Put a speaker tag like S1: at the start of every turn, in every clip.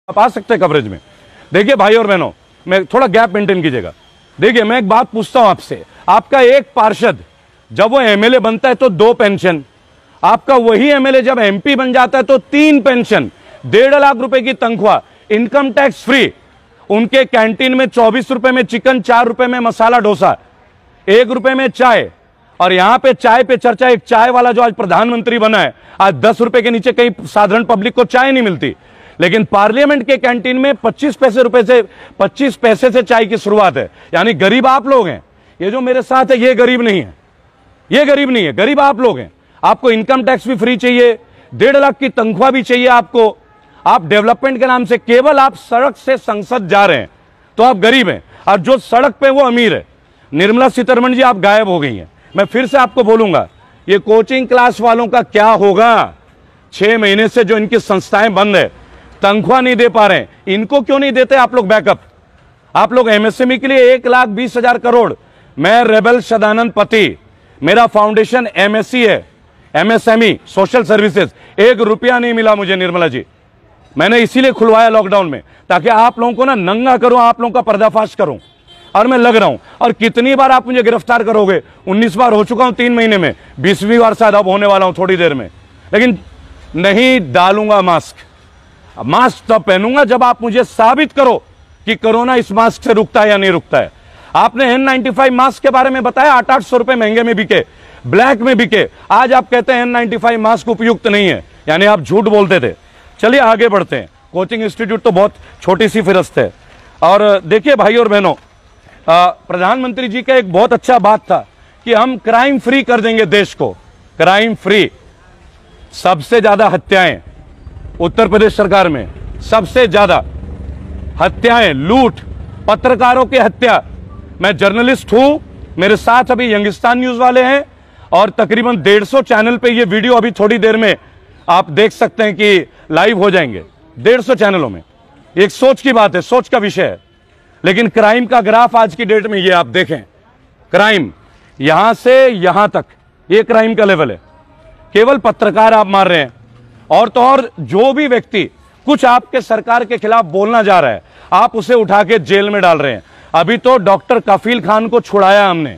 S1: आप आ सकते हैं कवरेज में। देखिए भाई और बहनों, मैं थोड़ा गैप मेंटेन कीजिएगा। देखिए मैं एक बात पूछता हूं आपसे, आपका एक पार्षद जब वो एमएलए बनता है तो 2 पेंशन, आपका वही एमएलए जब एमपी बन जाता है तो 3 पेंशन, 1.5 लाख रुपए की तनख्वाह, इनकम टैक्स फ्री, उनके कैंटीन में 24 रुपए में चिकन, 4 रुपए में मसाला डोसा, 1 रुपए में चाय। और यहां पे चाय पे चर्चा, एक चाय वाला जो आज प्रधानमंत्री बना है, आज 10 रुपए के नीचे कहीं साधारण पब्लिक को चाय नहीं मिलती, लेकिन पार्लियामेंट के कैंटीन में 25 पैसे से चाय की शुरुआत है। यानी गरीब आप लोग हैं, ये जो मेरे साथ है ये गरीब नहीं है, ये गरीब नहीं है, गरीब आप लोग हैं। आपको इनकम टैक्स भी फ्री चाहिए, 1.5 लाख की तनख्वाह भी चाहिए आपको, आप डेवलपमेंट के नाम से केवल आप सड़क से संसद जा रहे हैं तो आप गरीब हैं, और जो सड़क पे वो अमीर है। निर्मला सीतारमण जी आप गायब हो गई हैं। मैं फिर से आपको बोलूंगा, ये कोचिंग क्लास वालों का क्या होगा? 6 महीने से जो इनकी संस्थाएं बंद है, तनख्वाह नहीं दे पा रहे हैं, इनको क्यों नहीं देते आप लोग बैकअप? आप लोग एमएसएमई के लिए 1,20,000 करोड़, मैं रेबल सदानंद पति, मेरा फाउंडेशन एमएससी है, एमएसएमई सोशल सर्विसेज, 1 रुपया नहीं मिला मुझे निर्मला जी। मैंने इसीलिए खुलवाया लॉकडाउन में, ताकि आप लोगों को ना नंगा करूं, आप लोगों का पर्दाफाश करूं। और मैं लग रहा हूं, और कितनी बार आप मुझे गिरफ्तार करोगे? 19 बार हो चुका हूं 3 महीने में, 20वीं बार शायद अब होने वाला हूं थोड़ी देर में, लेकिन नहीं डालूंगा मास्क। मास्क तब पहनूंगा जब आप मुझे साबित करो कि कोरोना इस मास्क से रुकता है या नहीं रुकता है। आपने N95 मास्क के बारे में बताया, 800 रुपए महंगे में बिके, ब्लैक में बिके, आज आप कहते हैं N95 मास्क उपयुक्त नहीं है, यानी आप झूठ बोलते थे। चलिए आगे बढ़ते हैं। कोचिंग इंस्टीट्यूट तो बहुत छोटी सी फिरस्त है। और देखिए भाई और बहनों, प्रधानमंत्री जी का एक बहुत अच्छा बात था कि हम क्राइम फ्री कर देंगे देश को, क्राइम फ्री। सबसे ज्यादा हत्याएं उत्तर प्रदेश सरकार में, सबसे ज्यादा हत्याएं, लूट, पत्रकारों की हत्या। मैं जर्नलिस्ट हूं, मेरे साथ अभी यंगिस्तान न्यूज वाले हैं, और तकरीबन 150 चैनल पे ये वीडियो अभी थोड़ी देर में आप देख सकते हैं कि लाइव हो जाएंगे 150 चैनलों में। एक सोच की बात है, सोच का विषय है। लेकिन क्राइम का ग्राफ आज की डेट में ये आप देखें, क्राइम यहां से यहां तक, ये क्राइम का लेवल है। केवल पत्रकार आप मार रहे हैं, और तो और जो भी व्यक्ति कुछ आपके सरकार के खिलाफ बोलना जा रहा है, आप उसे उठा के जेल में डाल रहे हैं। अभी तो डॉक्टर कफील खान को छुड़ाया हमने,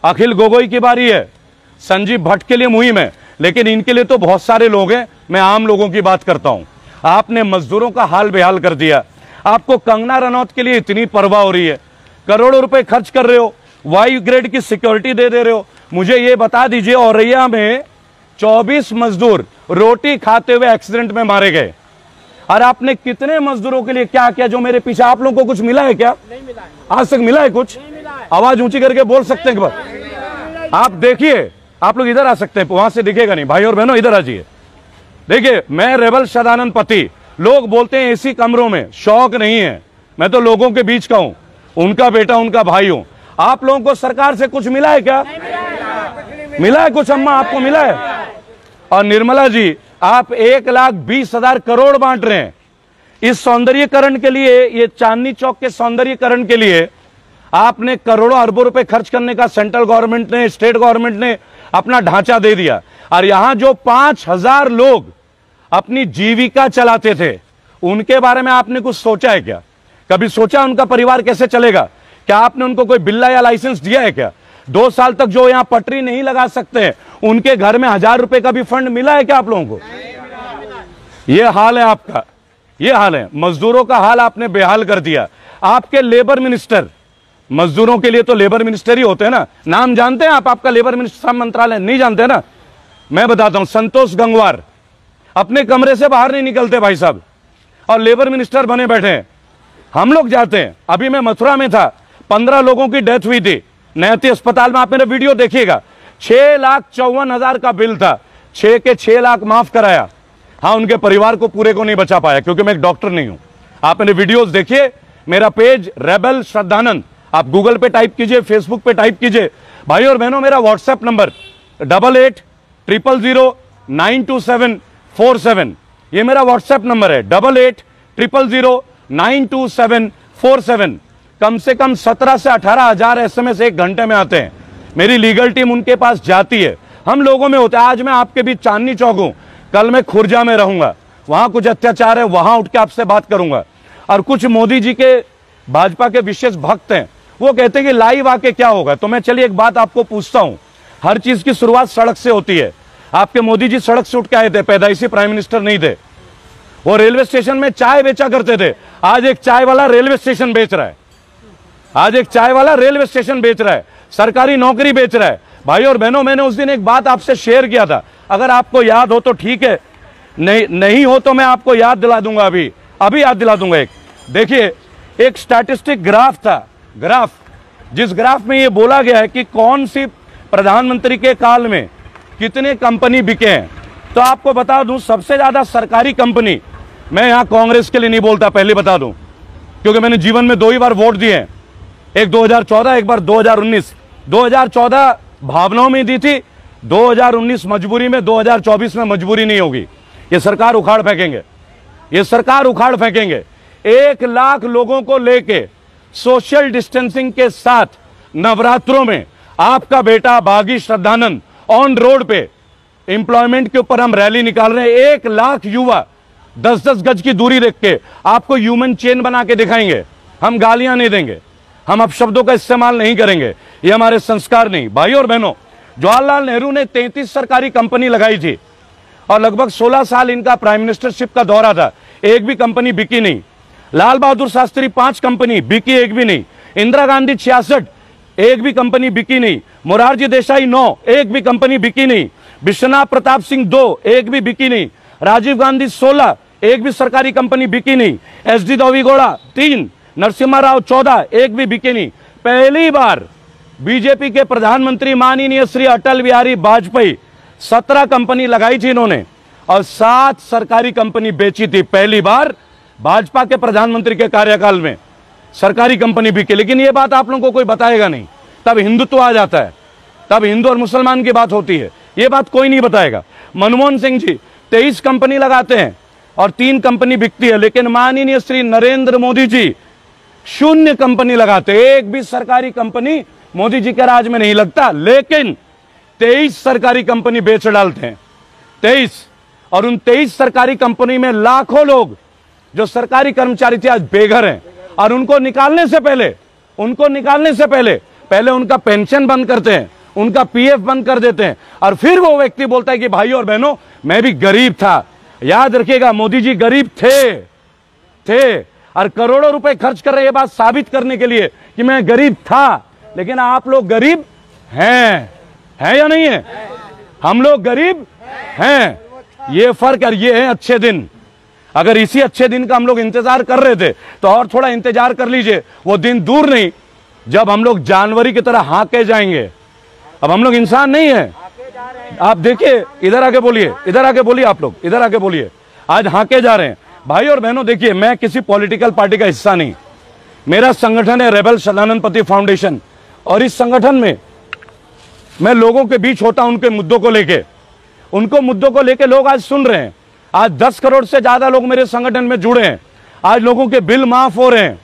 S1: अखिल गोगोई की बारी है, संजीव भट्ट के लिए मुहिम है, लेकिन इनके लिए तो बहुत सारे लोग हैं। मैं आम लोगों की बात करता हूं। आपने मजदूरों का हाल बेहाल कर दिया। आपको कंगना रनौत के लिए इतनी परवाह हो रही है, करोड़ों रुपए खर्च कर रहे हो, वाई ग्रेड की सिक्योरिटी दे रहे हो। मुझे ये बता दीजिए, औरैया में 24 मजदूर रोटी खाते हुए एक्सीडेंट में मारे गए, और आपने कितने मजदूरों के लिए क्या किया? जो मेरे पीछे, आप लोगों को कुछ मिला है क्या? नहीं मिला है। आज तक मिला है कुछ? आवाज ऊंची करके बोल सकते हैं एक बार? आप देखिए, आप लोग इधर आ सकते हैं, वहां से दिखेगा नहीं। भाई और बहनों इधर आ जाइए। देखिए, मैं रेबल सदानंद पति। लोग बोलते हैं एसी कमरों में, शौक नहीं है, मैं तो लोगों के बीच का हूं, उनका बेटा, उनका भाई हूं। आप लोगों को सरकार से कुछ मिला है क्या? मिला है कुछ? अम्मा आपको मिला है? और निर्मला जी, आप 1,20,000 करोड़ बांट रहे हैं इस सौंदर्यीकरण के लिए। ये चांदनी चौक के सौंदर्यीकरण के लिए आपने करोड़ों अरबों रुपए खर्च करने का सेंट्रल गवर्नमेंट ने, स्टेट गवर्नमेंट ने अपना ढांचा दे दिया। और यहां जो 5,000 लोग अपनी जीविका चलाते थे, उनके बारे में आपने कुछ सोचा है क्या? कभी सोचा उनका परिवार कैसे चलेगा? क्या आपने उनको कोई बिल्ला या लाइसेंस दिया है क्या? 2 साल तक जो यहां पटरी नहीं लगा सकते हैं, उनके घर में 1,000 रुपए का भी फंड मिला है क्या आप लोगों को? ये हाल है आपका, ये हाल है। मजदूरों का हाल आपने बेहाल कर दिया। आपके लेबर मिनिस्टर, मजदूरों के लिए तो लेबर मिनिस्टर ही होते हैं ना, नाम जानते हैं आप? आपका लेबर मिनिस्टर मंत्रालय नहीं जानते ना? मैं बताता हूं, संतोष गंगवार अपने कमरे से बाहर नहीं निकलते भाई साहब, और लेबर मिनिस्टर बने बैठे हैं। हम लोग जाते हैं। अभी मैं मथुरा में था, 15 लोगों की डेथ हुई थी नैती अस्पताल में। आप मेरा वीडियो देखिएगा, 6,54,000 का बिल था, 6 के 6 लाख माफ कराया। हाँ, उनके परिवार को पूरे को नहीं बचा पाया, क्योंकि मैं एक डॉक्टर नहीं हूं। आप मेरे वीडियोस देखिए, मेरा पेज रेबल श्रद्धानंद, आप गूगल पे टाइप कीजिए, फेसबुक पे टाइप कीजिए। भाई और बहनों, मेरा व्हाट्सएप नंबर 8800092747, ये मेरा व्हाट्सएप नंबर है, 8800092747। कम से कम 17 से 18,000 SMS 1 घंटे में आते हैं। मेरी लीगल टीम उनके पास जाती है, हम लोगों में होता है। आज मैं आपके बीच चांदनी चौक हूं, कल मैं खुर्जा में रहूंगा, वहां कुछ अत्याचार है, वहां उठ के आपसे बात करूंगा। और कुछ मोदी जी के भाजपा के विशेष भक्त हैं, वो कहते हैं कि लाइव आके क्या होगा। तो मैं चलिए एक बात आपको पूछता हूं, हर चीज की शुरुआत सड़क से होती है। आपके मोदी जी सड़क से उठ के आए थे, पैदाइशी प्राइम मिनिस्टर नहीं थे। वो रेलवे स्टेशन में चाय बेचा करते थे, आज एक चाय वाला रेलवे स्टेशन बेच रहा है। आज एक चाय वाला रेलवे स्टेशन बेच रहा है, सरकारी नौकरी बेच रहा है। भाई और बहनों, मैंने उस दिन एक बात आपसे शेयर किया था, अगर आपको याद हो तो ठीक है, नहीं हो तो मैं आपको याद दिला दूंगा। अभी याद दिला दूंगा। एक देखिए, एक स्टैटिस्टिक ग्राफ था, ग्राफ जिस ग्राफ में ये बोला गया है कि कौन सी प्रधानमंत्री के काल में कितने कंपनी बिके हैं। तो आपको बता दूं, सबसे ज्यादा सरकारी कंपनी, मैं यहां कांग्रेस के लिए नहीं बोलता, पहले बता दूं, क्योंकि मैंने जीवन में 2 ही बार वोट दिए हैं, एक 2014, एक बार 2019। 2014 भावनाओं में दी थी, 2019 मजबूरी में, 2024 में मजबूरी नहीं होगी। ये सरकार उखाड़ फेंकेंगे, ये सरकार उखाड़ फेंकेंगे। 1 लाख लोगों को लेके सोशल डिस्टेंसिंग के साथ नवरात्रों में आपका बेटा बागी श्रद्धानंद ऑन रोड पे एम्प्लॉयमेंट के ऊपर हम रैली निकाल रहे हैं। 1 लाख युवा 10-10 गज की दूरी रख के आपको ह्यूमन चेन बना के दिखाएंगे। हम गालियां नहीं देंगे, हम अपशब्दों का इस्तेमाल नहीं करेंगे, ये हमारे संस्कार नहीं। भाई और बहनों, जवाहरलाल नेहरू ने 33 सरकारी कंपनी लगाई थी और लगभग 16 साल इनका प्राइम मिनिस्टरशिप का दौरा था, एक भी कंपनी बिकी नहीं। लाल बहादुर शास्त्री 5 कंपनी बिकी, एक भी नहीं। इंदिरा गांधी 66, एक भी कंपनी बिकी नहीं। मोरारजी देसाई 9, एक भी कंपनी बिकी नहीं। विश्वनाथ प्रताप सिंह 2, एक भी बिकी नहीं। राजीव गांधी 16, एक भी सरकारी कंपनी बिकी नहीं। SD देवेगौड़ा 3, नरसिम्हा राव 14, एक भी बिकी नहीं। पहली बार बीजेपी के प्रधानमंत्री माननीय श्री अटल बिहारी वाजपेयी 17 कंपनी लगाई थी इन्होंने और 7 सरकारी कंपनी बेची थी। पहली बार भाजपा के प्रधानमंत्री के कार्यकाल में सरकारी कंपनी बिकी। लेकिन यह बात आप लोगों को कोई बताएगा नहीं, तब हिंदुत्व आ जाता है, तब हिंदू और मुसलमान की बात होती है, यह बात कोई नहीं बताएगा। मनमोहन सिंह जी 23 कंपनी लगाते हैं और 3 कंपनी बिकती है, लेकिन माननीय श्री नरेंद्र मोदी जी 0 कंपनी लगाते, एक भी सरकारी कंपनी मोदी जी के राज में नहीं लगता, लेकिन 23 सरकारी कंपनी बेच डालते हैं। 23, और उन 23 सरकारी कंपनी में लाखों लोग जो सरकारी कर्मचारी थे आज बेघर हैं। और उनको निकालने से पहले उनका पेंशन बंद करते हैं, उनका PF बंद कर देते हैं, और फिर वो व्यक्ति बोलता है कि भाई और बहनों, मैं भी गरीब था। याद रखिएगा, मोदी जी गरीब थे और करोड़ों रुपए खर्च कर रहे, ये बात साबित करने के लिए कि मैं गरीब था। लेकिन आप लोग गरीब हैं या नहीं है? हम लोग गरीब हैं, ये फर्क। और ये है अच्छे दिन। अगर इसी अच्छे दिन का हम लोग इंतजार कर रहे थे तो और थोड़ा इंतजार कर लीजिए, वो दिन दूर नहीं जब हम लोग जानवरी की तरह हाके जाएंगे। अब हम लोग इंसान नहीं है। आप देखिए, इधर आके बोलिए, आप लोग इधर आके बोलिए, आज हाके जा रहे हैं। भाई और बहनों, देखिए, मैं किसी पॉलिटिकल पार्टी का हिस्सा नहीं, मेरा संगठन है रेबल सदानंद पति फाउंडेशन, और इस संगठन में मैं लोगों के बीच होता हूं, उनके मुद्दों को लेके लोग आज सुन रहे हैं। आज 10 करोड़ से ज्यादा लोग मेरे संगठन में जुड़े हैं। आज लोगों के बिल माफ हो रहे हैं।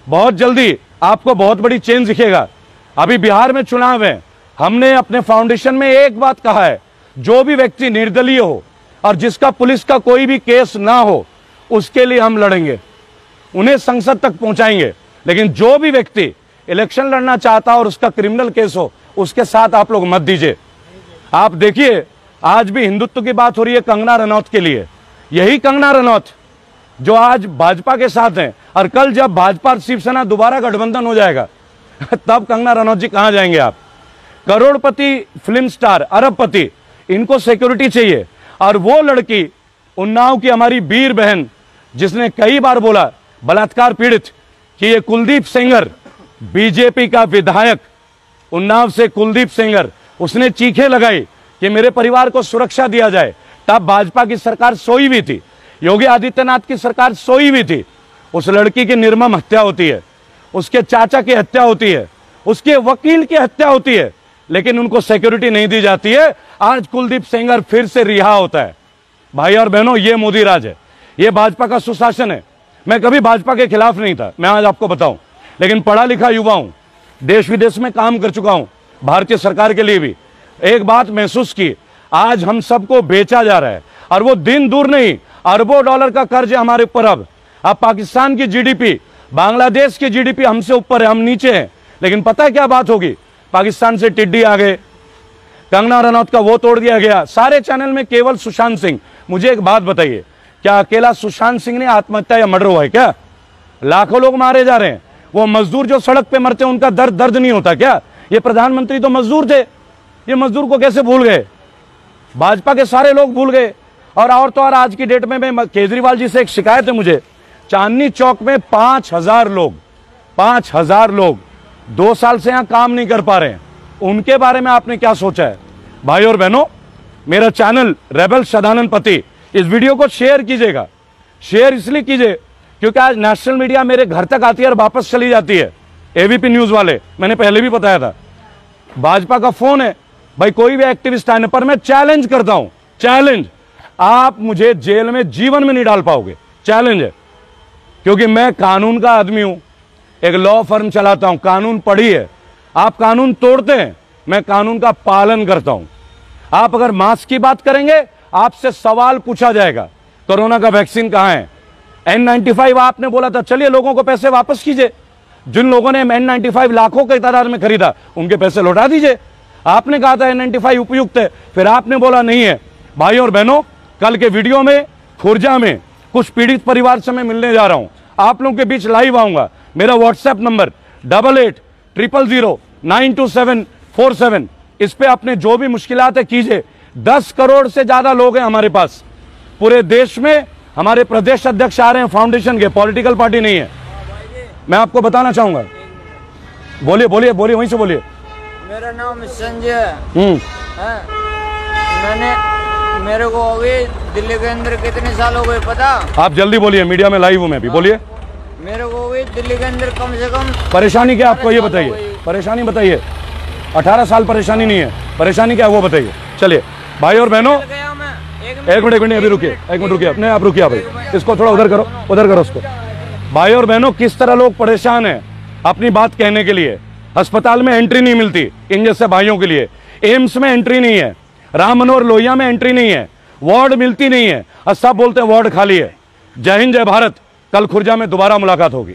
S1: बहुत जल्दी आपको बहुत बड़ी चेंज दिखेगा। अभी बिहार में चुनाव है, हमने अपने फाउंडेशन में एक बात कहा है, जो भी व्यक्ति निर्दलीय हो और जिसका पुलिस का कोई भी केस ना हो, उसके लिए हम लड़ेंगे, उन्हें संसद तक पहुंचाएंगे। लेकिन जो भी व्यक्ति इलेक्शन लड़ना चाहता और उसका क्रिमिनल केस हो, उसके साथ आप लोग मत दीजिए। आप देखिए, आज भी हिंदुत्व की बात हो रही है कंगना रनौत के लिए। यही कंगना रनौत जो आज भाजपा के साथ हैं, और कल जब भाजपा और शिवसेना दोबारा गठबंधन हो जाएगा तब कंगना रनौत जी कहां जाएंगे आप? करोड़पति फिल्म स्टार, अरबपति, इनको सिक्योरिटी चाहिए। और वो लड़की उन्नाव की हमारी वीर बहन, जिसने कई बार बोला बलात्कार पीड़ित, कि ये कुलदीप सेंगर, बीजेपी का विधायक उन्नाव से कुलदीप सेंगर, उसने चीखें लगाई कि मेरे परिवार को सुरक्षा दिया जाए। तब भाजपा की सरकार सोई हुई थी, योगी आदित्यनाथ की सरकार सोई हुई थी। उस लड़की की निर्मम हत्या होती है, उसके चाचा की हत्या होती है, उसके वकील की हत्या होती है, लेकिन उनको सिक्योरिटी नहीं दी जाती है। आज कुलदीप सेंगर फिर से रिहा होता है। भाई और बहनों, ये मोदी राज है, ये भाजपा का सुशासन है। मैं कभी भाजपा के खिलाफ नहीं था, मैं आज आपको बताऊं, लेकिन पढ़ा लिखा युवा हूं, देश विदेश में काम कर चुका हूं, भारतीय सरकार के लिए भी। एक बात महसूस की, आज हम सबको बेचा जा रहा है, और वो दिन दूर नहीं, अरबों डॉलर का कर्ज है हमारे ऊपर। अब पाकिस्तान की जीडीपी, बांग्लादेश की जीडीपी हमसे ऊपर है, हम नीचे हैं। लेकिन पता है क्या बात होगी, पाकिस्तान से टिड्डी आ गए, कंगना रनौत का वो तोड़ दिया गया, सारे चैनल में केवल सुशांत सिंह। मुझे एक बात बताइए, क्या अकेला सुशांत सिंह ने आत्महत्या या मर्डर हुआ है क्या? लाखों लोग मारे जा रहे हैं। वो मजदूर जो सड़क पे मरते हैं, उनका दर्द नहीं होता क्या? ये प्रधानमंत्री तो मजदूर थे, ये मजदूर को कैसे भूल गए? भाजपा के सारे लोग भूल गए। और तो और आज की डेट में मैं केजरीवाल जी से एक शिकायत है मुझे, चांदनी चौक में 5,000 लोग 2 साल से यहां काम नहीं कर पा रहे हैं। उनके बारे में आपने क्या सोचा है? भाई और बहनों, मेरा चैनल रेबल सदानंद पति, इस वीडियो को शेयर कीजिएगा। शेयर इसलिए कीजिए क्योंकि आज नेशनल मीडिया मेरे घर तक आती है और वापस चली जाती है। एबीपी न्यूज वाले, मैंने पहले भी बताया था, भाजपा का फोन है, भाई कोई भी एक्टिविस्ट आने पर मैं चैलेंज करता हूं, चैलेंज, आप मुझे जेल में जीवन में नहीं डाल पाओगे, चैलेंज है। क्योंकि मैं कानून का आदमी हूं, एक लॉ फर्म चलाता हूं, कानून पढ़ी है। आप कानून तोड़ते हैं, मैं कानून का पालन करता हूं। आप अगर मास्क की बात करेंगे, आपसे सवाल पूछा जाएगा, कोरोना का वैक्सीन कहां है? N95 आपने बोला था, चलिए लोगों को पैसे वापस कीजिए। जिन लोगों ने N95 लाखों के तादाद में खरीदा, उनके पैसे लौटा दीजिए। आपने कहा था N95 उपयुक्त है, फिर आपने बोला नहीं है। भाई और बहनों, कल के वीडियो में खुर्जा में कुछ पीड़ित परिवार से मैं मिलने जा रहा हूं, आप लोगों के बीच लाइव आऊंगा। मेरा व्हाट्सएप नंबर 8800092747, इस पे अपने जो भी मुश्किलात है कीजिए। 10 करोड़ से ज्यादा लोग हैं हमारे पास पूरे देश में। हमारे प्रदेश अध्यक्ष आ रहे हैं फाउंडेशन के, पॉलिटिकल पार्टी नहीं है। मैं आपको बताना चाहूंगा, बोलिए बोलिए बोलिए, वहीं से बोलिए।
S2: मेरा नाम संजय है। मेरे को अभी दिल्ली के अंदर कितने साल हो गए पता?
S1: आप जल्दी बोलिए, मीडिया में लाइव हूं मैं अभी, बोलिए।
S2: मेरे को अभी दिल्ली के अंदर कम से कम
S1: परेशानी क्या आपको, ये बताइए, परेशानी बताइए। 18 साल परेशानी नहीं है, परेशानी क्या है वो बताइए। चलिए भाई और बहनों, एक मिनट अभी रुकिए, एक मिनट रुकिए, अपने आप रुकिए भाई, इसको थोड़ा उधर करो उसको। भाई और बहनों, किस तरह लोग परेशान हैं अपनी बात कहने के लिए। अस्पताल में एंट्री नहीं मिलती इन जैसे भाइयों के लिए, एम्स में एंट्री नहीं है, राम मनोहर लोहिया में एंट्री नहीं है, वार्ड मिलती नहीं है, और सब बोलते हैं वार्ड खाली है। जय हिंद, जय भारत। कल खुर्जा में दोबारा मुलाकात होगी।